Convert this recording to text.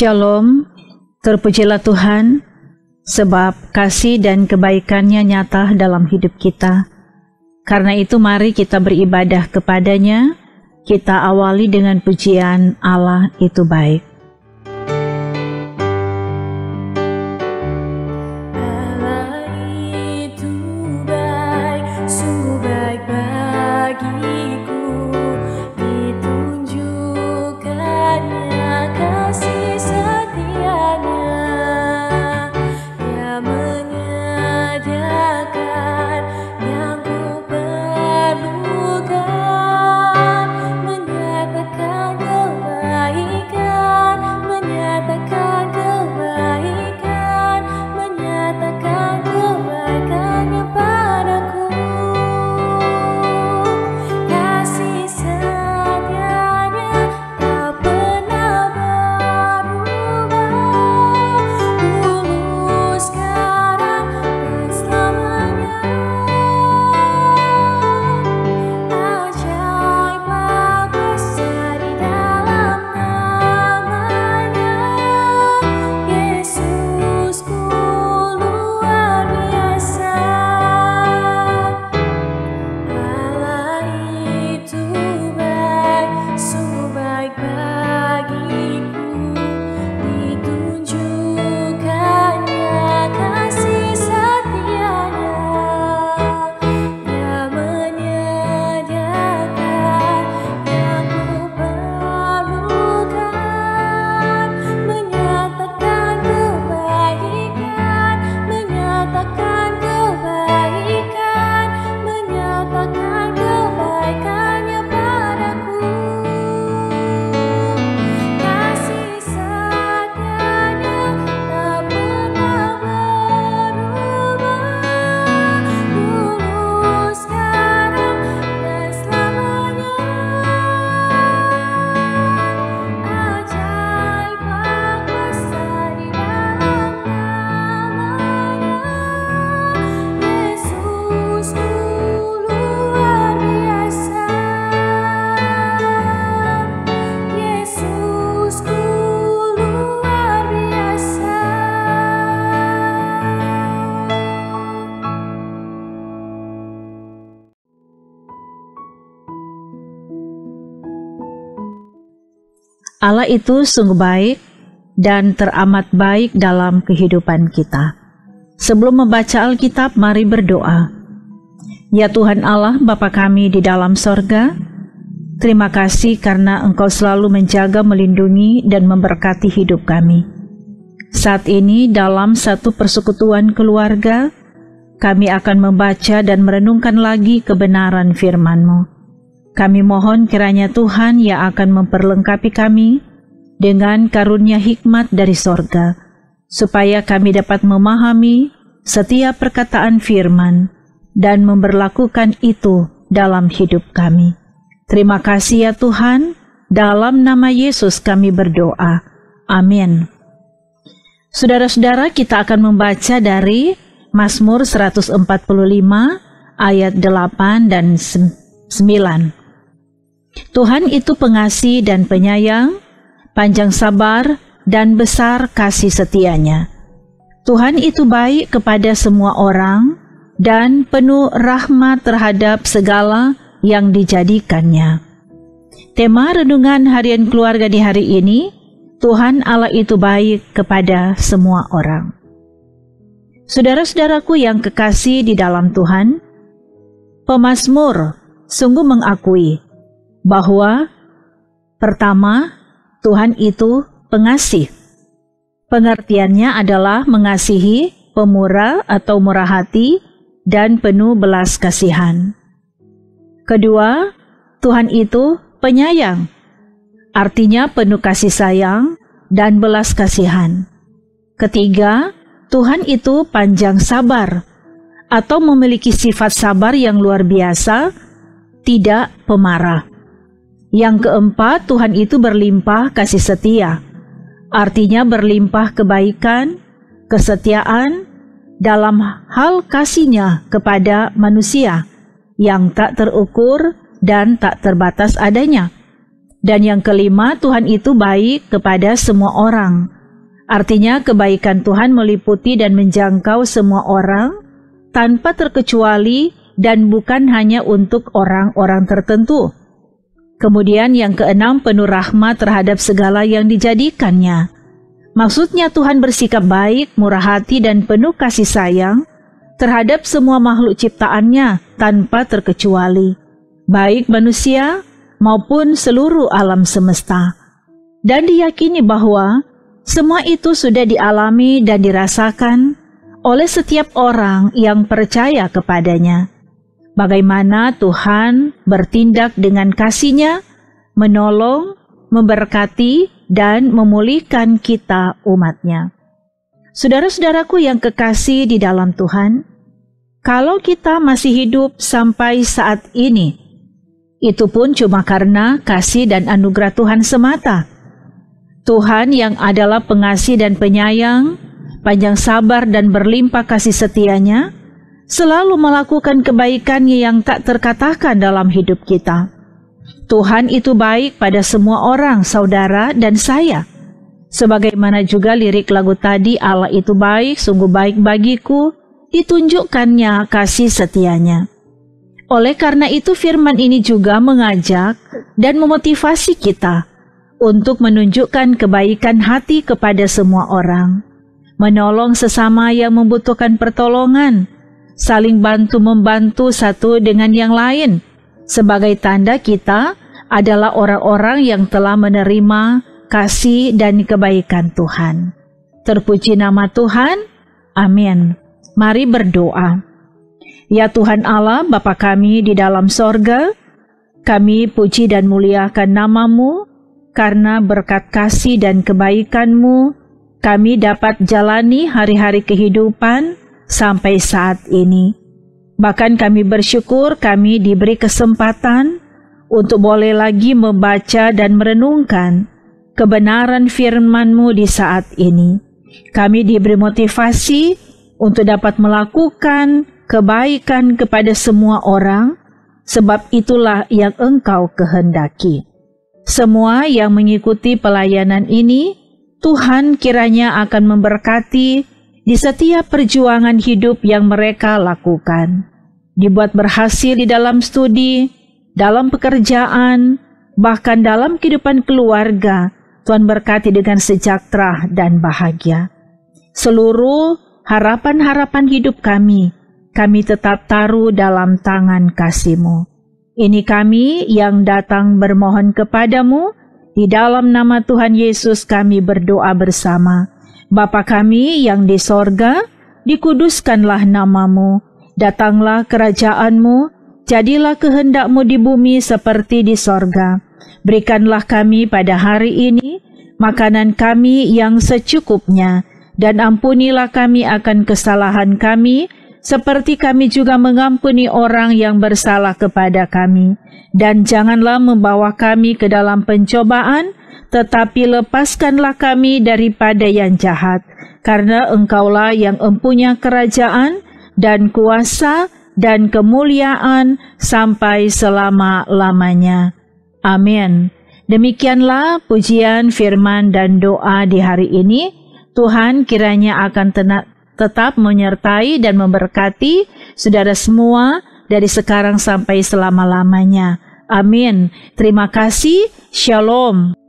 Shalom, terpujilah Tuhan, sebab kasih dan kebaikan-Nya nyata dalam hidup kita. Karena itu mari kita beribadah kepada-Nya, kita awali dengan pujian Allah itu baik. Allah itu sungguh baik dan teramat baik dalam kehidupan kita. Sebelum membaca Alkitab, mari berdoa. Ya Tuhan Allah, Bapa kami di dalam sorga, terima kasih karena Engkau selalu menjaga, melindungi, dan memberkati hidup kami. Saat ini dalam satu persekutuan keluarga, kami akan membaca dan merenungkan lagi kebenaran firman-Mu. Kami mohon kiranya Tuhan yang akan memperlengkapi kami dengan karunia hikmat dari sorga, supaya kami dapat memahami setiap perkataan firman dan memberlakukan itu dalam hidup kami. Terima kasih ya Tuhan, dalam nama Yesus kami berdoa. Amin. Saudara-saudara, kita akan membaca dari Mazmur 145 ayat 8 dan 9. Tuhan itu pengasih dan penyayang, panjang sabar dan besar kasih setianya. Tuhan itu baik kepada semua orang dan penuh rahmat terhadap segala yang dijadikannya. Tema renungan harian keluarga di hari ini, Tuhan Allah itu baik kepada semua orang. Saudara-saudaraku yang kekasih di dalam Tuhan, pemazmur sungguh mengakui bahwa pertama, Tuhan itu pengasih. Pengertiannya adalah mengasihi, pemurah atau murah hati, dan penuh belas kasihan. Kedua, Tuhan itu penyayang, artinya penuh kasih sayang dan belas kasihan. Ketiga, Tuhan itu panjang sabar, atau memiliki sifat sabar yang luar biasa, tidak pemarah. Yang keempat, Tuhan itu berlimpah kasih setia, artinya berlimpah kebaikan, kesetiaan dalam hal kasih-Nya kepada manusia yang tak terukur dan tak terbatas adanya. Dan yang kelima, Tuhan itu baik kepada semua orang. Artinya kebaikan Tuhan meliputi dan menjangkau semua orang tanpa terkecuali dan bukan hanya untuk orang-orang tertentu. Kemudian yang keenam, penuh rahmat terhadap segala yang dijadikannya. Maksudnya Tuhan bersikap baik, murah hati dan penuh kasih sayang terhadap semua makhluk ciptaannya tanpa terkecuali, baik manusia maupun seluruh alam semesta. Dan diyakini bahwa semua itu sudah dialami dan dirasakan oleh setiap orang yang percaya kepadanya. Bagaimana Tuhan bertindak dengan kasih-Nya, menolong, memberkati, dan memulihkan kita umat-Nya. Saudara-saudaraku yang kekasih di dalam Tuhan, kalau kita masih hidup sampai saat ini, itu pun cuma karena kasih dan anugerah Tuhan semata. Tuhan yang adalah pengasih dan penyayang, panjang sabar dan berlimpah kasih setia-Nya, selalu melakukan kebaikan-Nya yang tak terkatakan dalam hidup kita. Tuhan itu baik pada semua orang, saudara dan saya. Sebagaimana juga lirik lagu tadi, Allah itu baik, sungguh baik bagiku, ditunjukkannya kasih setia-Nya. Oleh karena itu firman ini juga mengajak dan memotivasi kita untuk menunjukkan kebaikan hati kepada semua orang, menolong sesama yang membutuhkan pertolongan, saling bantu-membantu satu dengan yang lain, sebagai tanda kita adalah orang-orang yang telah menerima kasih dan kebaikan Tuhan. Terpuji nama Tuhan. Amin. Mari berdoa. Ya Tuhan Allah, Bapa kami di dalam sorga, kami puji dan muliakan nama-Mu, karena berkat kasih dan kebaikan-Mu, kami dapat jalani hari-hari kehidupan sampai saat ini. Bahkan kami bersyukur kami diberi kesempatan untuk boleh lagi membaca dan merenungkan kebenaran firman-Mu di saat ini. Kami diberi motivasi untuk dapat melakukan kebaikan kepada semua orang, sebab itulah yang Engkau kehendaki. Semua yang mengikuti pelayanan ini, Tuhan kiranya akan memberkati di setiap perjuangan hidup yang mereka lakukan. Dibuat berhasil di dalam studi, dalam pekerjaan, bahkan dalam kehidupan keluarga. Tuhan berkati dengan sejahtera dan bahagia. Seluruh harapan-harapan hidup kami tetap taruh dalam tangan kasih-Mu. Ini kami yang datang bermohon kepadamu, di dalam nama Tuhan Yesus kami berdoa bersama. Bapa kami yang di sorga, dikuduskanlah nama-Mu, datanglah kerajaan-Mu, jadilah kehendak-Mu di bumi seperti di sorga. Berikanlah kami pada hari ini makanan kami yang secukupnya, dan ampunilah kami akan kesalahan kami, seperti kami juga mengampuni orang yang bersalah kepada kami. Dan janganlah membawa kami ke dalam pencobaan, tetapi lepaskanlah kami daripada yang jahat. Karena Engkaulah yang empunya kerajaan dan kuasa dan kemuliaan sampai selama-lamanya. Amin. Demikianlah pujian, firman, dan doa di hari ini. Tuhan kiranya akan tetap menyertai dan memberkati saudara semua dari sekarang sampai selama-lamanya. Amin. Terima kasih. Shalom.